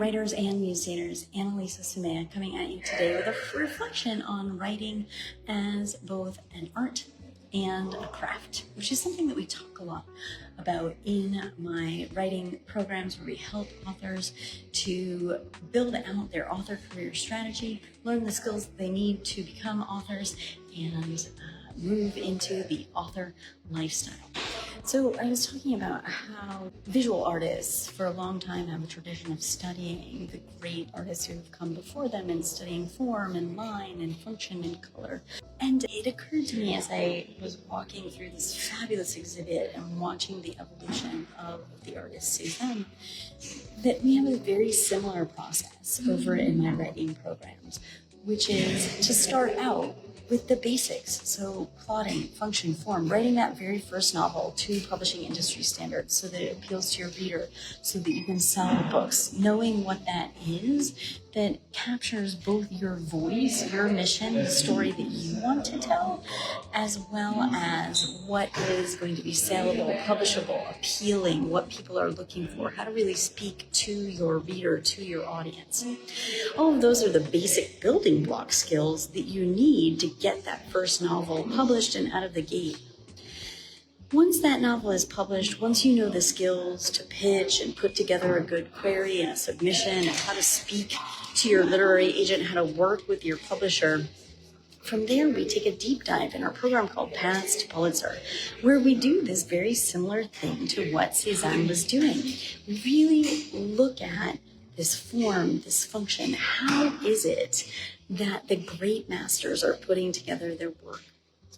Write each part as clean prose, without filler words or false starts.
writers and musicians, Annalisa Summea coming at you today with a reflection on writing as both an art and a craft, which is something that we talk a lot about in my writing programs, where we help authors to build out their author career strategy, learn the skills that they need to become authors, and move into the author lifestyle. So I was talking about how visual artists for a long time have a tradition of studying the great artists who have come before them and studying form and line and function and color. And it occurred to me as I was walking through this fabulous exhibit and watching the evolution of the artist Cézanne, that we have a very similar process over in my writing programs, which is to start out with the basics. So plotting, function, form, writing that very first novel to publishing industry standards so that it appeals to your reader, so that you can sell books, knowing what that is, that captures both your voice, your mission, the story that you want to tell, as well as what is going to be saleable, publishable, appealing, what people are looking for, how to really speak to your reader, to your audience. All of those are the basic building block skills that you need to get that first novel published and out of the gate. Once that novel is published, once you know the skills to pitch and put together a good query and a submission, and how to speak to your literary agent, how to work with your publisher, from there we take a deep dive in our program called Paths to Pulitzer, where we do this very similar thing to what Cézanne was doing. We really look at this form, this function. How is it that the great masters are putting together their work?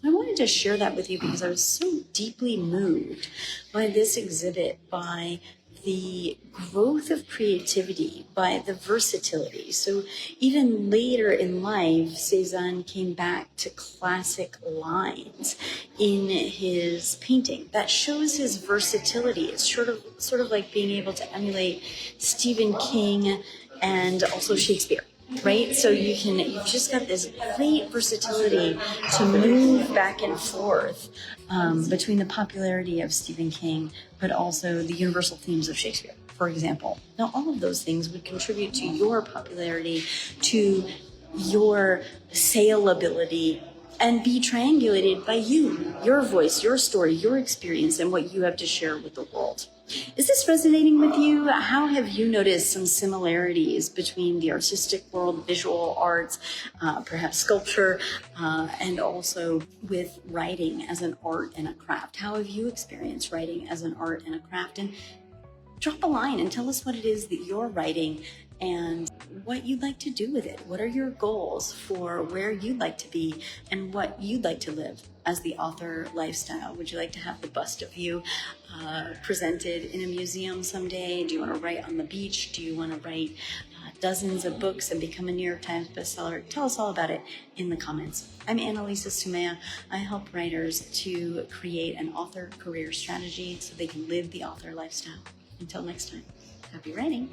I wanted to share that with you because I was so deeply moved by this exhibit, by the growth of creativity, by the versatility. So even later in life, Cézanne came back to classic lines in his painting. That shows his versatility. It's sort of like being able to emulate Stephen King and also Shakespeare. Right? So you've just got this great versatility to move back and forth between the popularity of Stephen King, but also the universal themes of Shakespeare, for example. Now, all of those things would contribute to your popularity, to your saleability, and be triangulated by you, your voice, your story, your experience, and what you have to share with the world. Is this resonating with you? How have you noticed some similarities between the artistic world, visual arts, perhaps sculpture, and also with writing as an art and a craft? How have you experienced writing as an art and a craft? And drop a line and tell us what it is that you're writing and what you'd like to do with it. What are your goals for where you'd like to be and what you'd like to live as the author lifestyle? Would you like to have the bust of you presented in a museum someday? Do you want to write on the beach? Do you want to write dozens of books and become a New York Times bestseller? Tell us all about it in the comments. I'm Annalisa Summea. I help writers to create an author career strategy so they can live the author lifestyle. Until next time, happy writing.